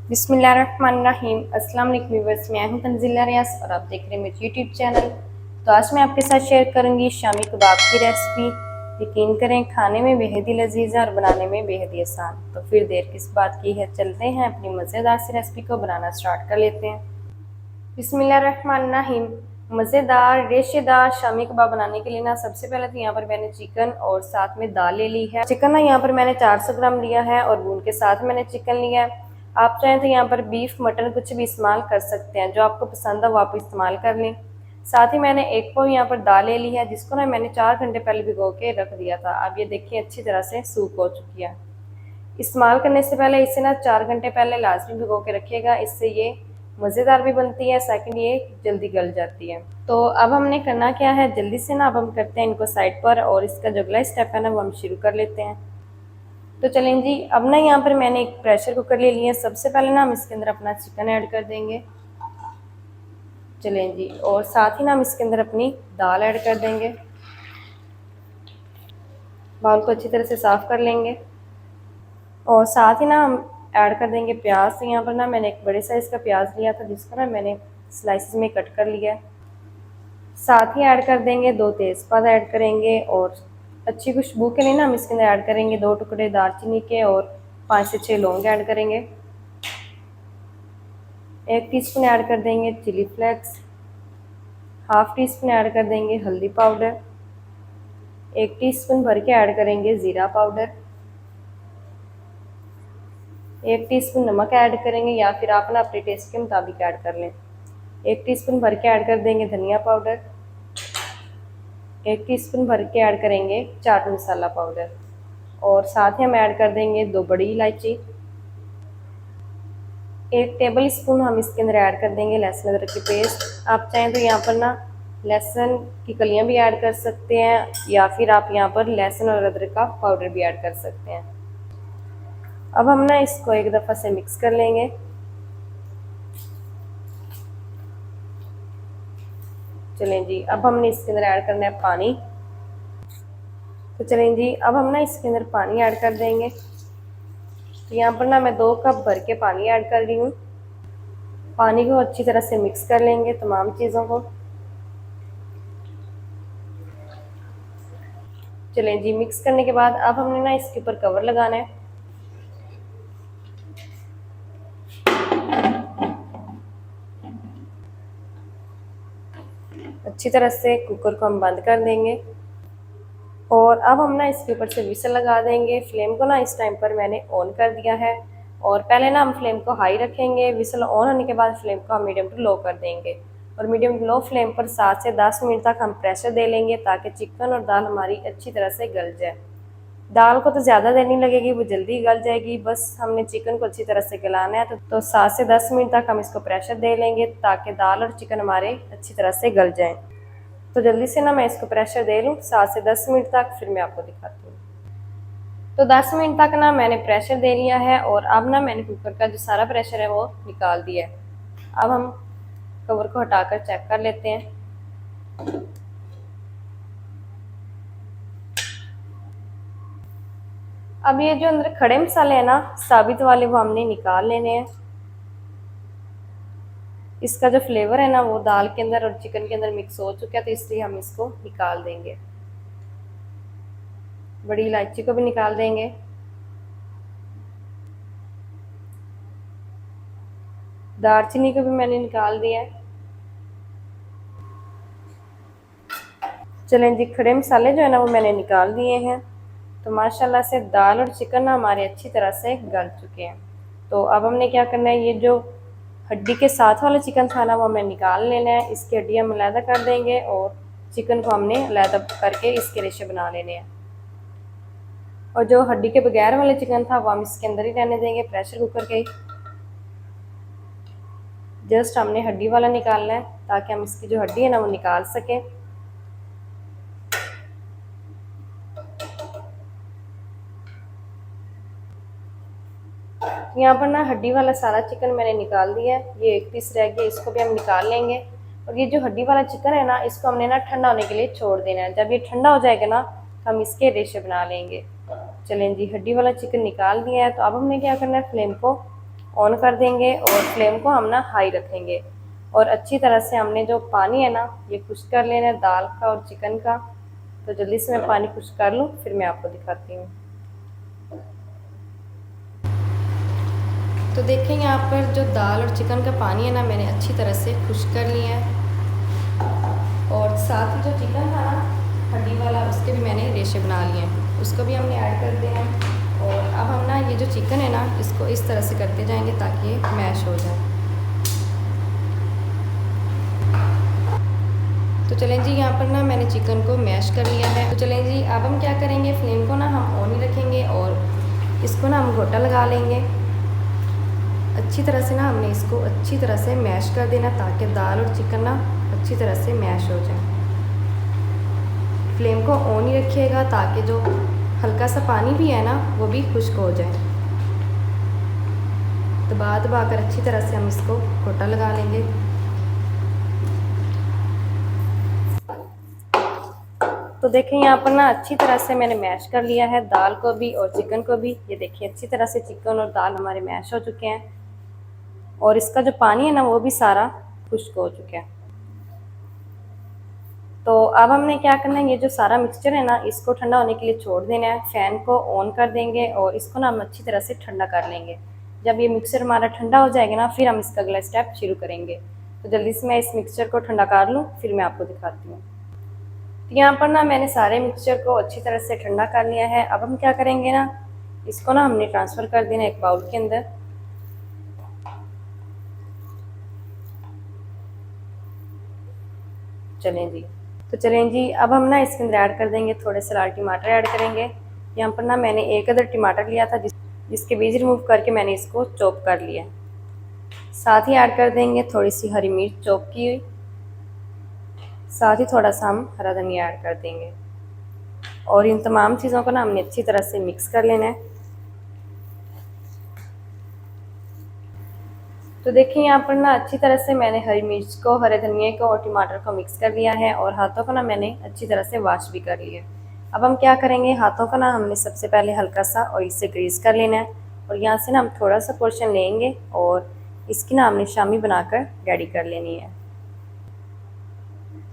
बिस्मिल्लाहिर्रहमानिर्रहीम। अस्सलाम वालेकुम व्यूअर्स, मैं हूं तंजीला रियाज और आप देख रहे हैं मेरे यूट्यूब चैनल। तो आज मैं आपके साथ शेयर करूंगी शामी कबाब की रेसिपी। यकीन करें खाने में बेहद ही लजीज है और बनाने में बेहद ही आसान। तो फिर देर किस बात की है, चलते हैं अपनी मज़ेदार सी रेसिपी को बनाना स्टार्ट कर लेते हैं। बिस्मिल्लाहिर्रहमानिर्रहीम। मज़ेदार रेशेदार शामी कबाब बनाने के लिए ना सबसे पहले तो यहाँ पर मैंने चिकन और साथ में दाल ले ली है। चिकन ना यहाँ पर मैंने 400 ग्राम लिया है और भून के साथ मैंने चिकन लिया है। आप चाहें तो यहाँ पर बीफ मटन कुछ भी इस्तेमाल कर सकते हैं, जो आपको पसंद है वो आप इस्तेमाल कर लें। साथ ही मैंने एक पाव यहाँ पर दाल ले ली है, जिसको ना मैंने 4 घंटे पहले भिगो के रख दिया था। अब ये देखिए अच्छी तरह से सूख हो चुकी है। इस्तेमाल करने से पहले इसे ना 4 घंटे पहले लाजमी भिगो के रखिएगा, इससे ये मज़ेदार भी बनती है, सेकंड ये जल्दी गल जाती है। तो अब हमने करना क्या है, जल्दी से ना अब हम करते हैं इनको साइड पर और इसका जो अगला स्टेप है ना वो हम शुरू कर लेते हैं। तो चलें जी, अब ना यहाँ पर मैंने एक प्रेशर कुकर ले लिया है। सबसे पहले ना हम इसके अंदर अपना चिकन ऐड कर देंगे। चलें जी, और साथ ही ना हम इसके अंदर अपनी दाल ऐड कर देंगे। बाउल को अच्छी तरह से साफ़ कर लेंगे और साथ ही ना हम ऐड कर देंगे प्याज। तो यहाँ पर ना मैंने एक बड़े साइज़ का प्याज लिया था, जिसको ना मैंने स्लाइसिस में कट कर लिया है। साथ ही ऐड कर देंगे 2 तेज़पात ऐड करेंगे और अच्छी खुशबू के लिए ना हम इसके अंदर ऐड करेंगे 2 टुकड़े दालचीनी के और 5 से 6 लौंग ऐड करेंगे। 1 टीस्पून ऐड कर देंगे chilli flakes. Half teaspoon add कर देंगे हल्दी पाउडर। 1 टीस्पून भर के ऐड करेंगे ज़ीरा पाउडर। 1 टीस्पून नमक ऐड करेंगे, या फिर आप ना अपने टेस्ट के मुताबिक ऐड कर लें। 1 टीस्पून भर के ऐड कर देंगे धनिया पाउडर। 1 टीस्पून भर के ऐड करेंगे चाट मसाला पाउडर और साथ ही हम ऐड कर देंगे 2 बड़ी इलायची। 1 टेबल स्पून हम इसके अंदर ऐड कर देंगे लहसुन अदरक की पेस्ट। आप चाहें तो यहाँ पर ना लहसुन की कलियाँ भी ऐड कर सकते हैं, या फिर आप यहाँ पर लहसुन और अदरक का पाउडर भी ऐड कर सकते हैं। अब हम ना इसको एक दफ़ा से मिक्स कर लेंगे। चलें जी, अब हमने इसके अंदर ऐड करना है पानी। तो चलें जी, अब हम ना इसके अंदर पानी ऐड कर देंगे। तो यहाँ पर ना मैं 2 कप भर के पानी ऐड कर रही हूँ। पानी को अच्छी तरह से मिक्स कर लेंगे तमाम चीज़ों को। चलें जी, मिक्स करने के बाद अब हमने ना इसके ऊपर कवर लगाना है। अच्छी तरह से कुकर को हम बंद कर देंगे और अब हम ना इसके ऊपर से विसल लगा देंगे। फ्लेम को ना इस टाइम पर मैंने ऑन कर दिया है और पहले ना हम फ्लेम को हाई रखेंगे। विसल ऑन होने के बाद फ्लेम को हम मीडियम टू लो कर देंगे और मीडियम टू लो फ्लेम पर 7 से 10 मिनट तक हम प्रेशर दे लेंगे, ताकि चिकन और दाल हमारी अच्छी तरह से गल जाए। दाल को तो ज़्यादा देर नहीं लगेगी, वो जल्दी गल जाएगी। बस हमने चिकन को अच्छी तरह से गलाना है। तो 7 से 10 मिनट तक हम इसको प्रेशर दे लेंगे, ताकि दाल और चिकन हमारे अच्छी तरह से गल जाएं। तो जल्दी से ना मैं इसको प्रेशर दे लूँ 7 से 10 मिनट तक, फिर मैं आपको दिखाती हूँ। तो 10 मिनट तक ना मैंने प्रेशर दे लिया है और अब ना मैंने कुकर का जो सारा प्रेशर है वो निकाल दिया है। अब हम कवर को हटाकर चेक कर लेते हैं। अब ये जो अंदर खड़े मसाले हैं ना साबित वाले, वो हमने निकाल लेने हैं। इसका जो फ्लेवर है ना वो दाल के अंदर और चिकन के अंदर मिक्स हो चुका है, तो इसलिए हम इसको निकाल देंगे। बड़ी इलायची को भी निकाल देंगे। दालचीनी को भी मैंने निकाल दिया है। चलें जी, खड़े मसाले जो है ना वो मैंने निकाल दिए हैं। तो माशाल्लाह से दाल और चिकन ना हमारे अच्छी तरह से गल चुके हैं। तो अब हमने क्या करना है, ये जो हड्डी के साथ वाला चिकन था ना वो हमें निकाल लेना है। इसकी हड्डी हम अलहदा कर देंगे और चिकन को हमने अलहदा करके इसके रेशे बना लेने हैं। और जो हड्डी के बगैर वाला चिकन था वो हम इसके अंदर ही रहने देंगे, प्रेशर कुकर के। जस्ट हमने हड्डी वाला निकालना है, ताकि हम इसकी जो हड्डी है ना वो निकाल सकें। यहाँ पर ना हड्डी वाला सारा चिकन मैंने निकाल दिया है। ये एक पीस रह गया, इसको भी हम निकाल लेंगे। और ये जो हड्डी वाला चिकन है ना, इसको हमने ना ठंडा होने के लिए छोड़ देना है। जब ये ठंडा हो जाएगा ना, हम इसके रेशे बना लेंगे। चलें जी, हड्डी वाला चिकन निकाल दिया है। तो अब हमने क्या करना है, फ्लेम को ऑन कर देंगे और फ्लेम को हम ना हाई रखेंगे। और अच्छी तरह से हमने जो पानी है ना ये खुश्क कर लेना है दाल का और चिकन का। तो जल्दी से मैं पानी खुश्क कर लूँ फिर मैं आपको दिखाती हूँ। तो देखें यहाँ पर जो दाल और चिकन का पानी है ना मैंने अच्छी तरह से खुश्क कर लिया है। और साथ ही जो चिकन था ना हड्डी वाला उसके भी मैंने रेशे बना लिए हैं, उसको भी हमने ऐड कर दिया है। और अब हम ना ये जो चिकन है ना इसको इस तरह से करते जाएंगे ताकि ये मैश हो जाए। तो चलें जी यहाँ पर ना मैंने चिकन को मैश कर लिया है। तो चलें जी अब हम क्या करेंगे, फ्लेम को ना हम ऑन ही रखेंगे और इसको ना हम घोटा लगा लेंगे। अच्छी तरह से ना हमने इसको अच्छी तरह से मैश कर देना ताकि दाल और चिकन ना अच्छी तरह से मैश हो जाए। फ्लेम को ऑन ही रखिएगा ताकि जो हल्का सा पानी भी है ना वो भी खुश्क हो जाए। दबा दबा कर अच्छी तरह से हम इसको घोटा लगा लेंगे। तो देखें यहाँ पर ना अच्छी तरह से मैंने मैश कर लिया है दाल को भी और चिकन को भी। ये देखिए अच्छी तरह से चिकन और दाल हमारे मैश हो चुके हैं और इसका जो पानी है ना वो भी सारा खुश्क हो चुका है। तो अब हमने क्या करना है, ये जो सारा मिक्सचर है ना इसको ठंडा होने के लिए छोड़ देना है। फैन को ऑन कर देंगे और इसको ना हम अच्छी तरह से ठंडा कर लेंगे। जब ये मिक्सचर हमारा ठंडा हो जाएगा ना फिर हम इसका अगला स्टेप शुरू करेंगे। तो जल्दी से मैं इस मिक्सचर को ठंडा कर लूँ फिर मैं आपको दिखाती हूँ। तो यहाँ पर ना मैंने सारे मिक्सचर को अच्छी तरह से ठंडा कर लिया है। अब हम क्या करेंगे ना, इसको ना हमने ट्रांसफ़र कर देना एक बाउल के अंदर। चलें जी, तो चलें जी अब हम ना इसके अंदर ऐड कर देंगे थोड़े से लाल टमाटर ऐड करेंगे। यहाँ पर ना मैंने एक अदर टमाटर लिया था जिसके बीज रिमूव करके मैंने इसको चॉप कर लिया। साथ ही ऐड कर देंगे थोड़ी सी हरी मिर्च चॉप की हुई, साथ ही थोड़ा सा हम हरा धनिया ऐड कर देंगे। और इन तमाम चीज़ों को ना हमने अच्छी तरह से मिक्स कर लेना है। तो देखिए यहाँ पर ना अच्छी तरह से मैंने हरी मिर्च को, हरे धनिया को और टमाटर को मिक्स कर लिया है और हाथों को ना मैंने अच्छी तरह से वॉश भी कर लिया। अब हम क्या करेंगे, हाथों को ना हमने सबसे पहले हल्का सा ऑयल से ग्रीस कर लेना है और यहाँ से ना हम थोड़ा सा पोर्शन लेंगे और इसकी ना हमने शामी बनाकर रेडी कर लेनी है।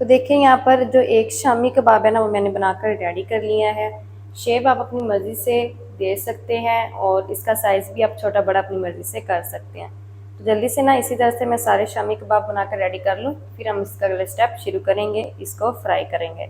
तो देखें यहाँ पर जो एक शामी कबाब है ना वो मैंने बनाकर रेडी कर लिया है। शेप आप अपनी मर्ज़ी से दे सकते हैं और इसका साइज़ भी आप छोटा बड़ा अपनी मर्ज़ी से कर सकते हैं। तो जल्दी से ना इसी तरह से मैं सारे शामी कबाब बनाकर रेडी कर लूँ फिर हम इसका अगला स्टेप शुरू करेंगे, इसको फ्राई करेंगे।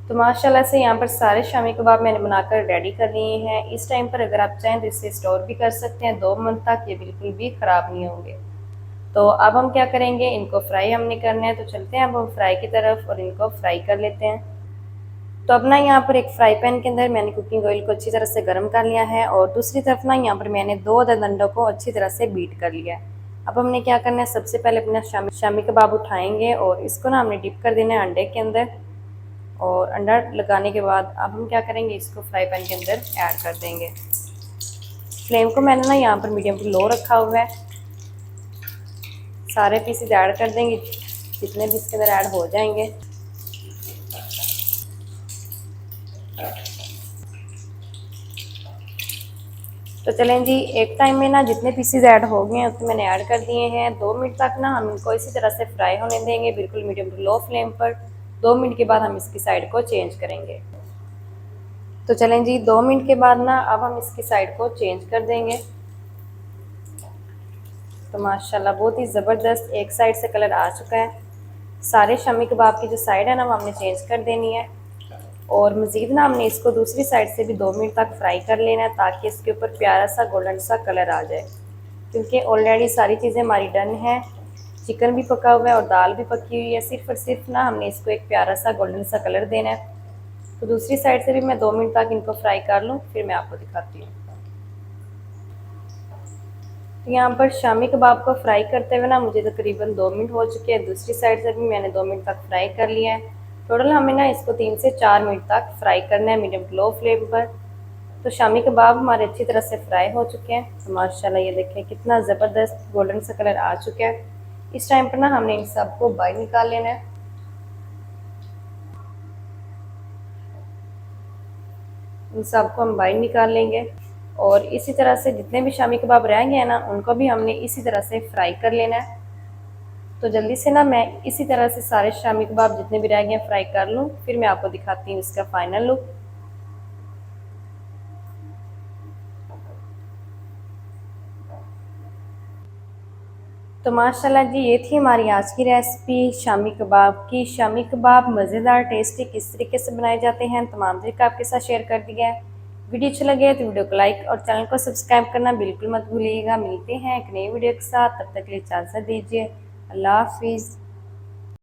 तो माशाल्लाह से यहाँ पर सारे शामी कबाब मैंने बनाकर रेडी कर लिए हैं। इस टाइम पर अगर आप चाहें तो इसे स्टोर भी कर सकते हैं 2 मंथ तक, ये बिल्कुल भी ख़राब नहीं होंगे। तो अब हम क्या करेंगे, इनको फ्राई हमने करना है। तो चलते हैं अब हम फ्राई की तरफ और इनको फ्राई कर लेते हैं। तो अब ना यहाँ पर एक फ्राई पैन के अंदर मैंने कुकिंग ऑयल को अच्छी तरह से गर्म कर लिया है और दूसरी तरफ ना यहाँ पर मैंने 2 अदद अंडों को अच्छी तरह से बीट कर लिया है। अब हमने क्या करना है, सबसे पहले अपना शामी कबाब उठाएंगे और इसको ना हमने डिप कर देना है अंडे के अंदर। और अंडा लगाने के बाद अब हम क्या करेंगे, इसको फ्राई पैन के अंदर ऐड कर देंगे। फ्लेम को मैंने ना यहाँ पर मीडियम टू लो रखा हुआ है। सारे पीसेस ऐड कर देंगे जितने भी इसके अंदर ऐड हो जाएंगे। तो चलें जी, एक टाइम में ना जितने पीसेस ऐड हो गए हैं उतने मैंने ऐड कर दिए हैं। 2 मिनट तक ना हम इनको इसी तरह से फ्राई होने देंगे बिल्कुल मीडियम टू लो फ्लेम पर। 2 मिनट के बाद हम इसकी साइड को चेंज करेंगे। तो चलें जी, 2 मिनट के बाद ना अब हम इसकी साइड को चेंज कर देंगे। तो माशाल्लाह बहुत ही ज़बरदस्त एक साइड से कलर आ चुका है। सारे शामी कबाब की जो साइड है ना वो हमने चेंज कर देनी है और मज़ीद ना हमने इसको दूसरी साइड से भी 2 मिनट तक फ्राई कर लेना है ताकि इसके ऊपर प्यारा सा गोल्डन सा कलर आ जाए। क्योंकि ऑलरेडी सारी चीज़ें हमारी डन हैं, चिकन भी पका हुआ है और दाल भी पकी हुई है। सिर्फ और सिर्फ ना हमने इसको एक प्यारा सा गोल्डन सा कलर देना है। तो दूसरी साइड से भी मैं 2 मिनट तक इनको फ्राई कर लूँ फिर मैं आपको दिखाती हूँ। तो यहाँ पर शामी कबाब को फ्राई करते हुए ना मुझे तकरीबन 2 मिनट हो चुके हैं। दूसरी साइड से भी मैंने 2 मिनट तक फ्राई कर लिया है। टोटल हमें ना इसको 3 से 4 मिनट तक फ्राई करना है मीडियम टू लो फ्लेम पर। तो शामी कबाब हमारे अच्छी तरह से फ्राई हो चुके हैं। तो माशाल्लाह ये देखें कितना ज़बरदस्त गोल्डन सा कलर आ चुका है। इस टाइम पर ना हमने इन सबको बाहर निकाल लेना है। इन सबको हम बाहर निकाल लेंगे और इसी तरह से जितने भी शामी कबाब रह गए हैं ना, उनको भी हमने इसी तरह से फ्राई कर लेना है। तो जल्दी से ना मैं इसी तरह से सारे शामी कबाब जितने भी रह गए हैं फ्राई कर लूँ, फिर मैं आपको दिखाती हूँ इसका फाइनल लुक। तो माशाल्लाह जी, ये थी हमारी आज की रेसिपी शामी कबाब की। शामी कबाब मज़ेदार टेस्टी किस तरीके से बनाए जाते हैं तमाम तरीका आपके साथ शेयर कर दिया है। वीडियो अच्छा लगे तो वीडियो को लाइक और चैनल को सब्सक्राइब करना बिल्कुल मत भूलिएगा। मिलते हैं एक नई वीडियो के साथ, तब तक के लिए इजाज़त दीजिए। अल्लाह हाफिज़।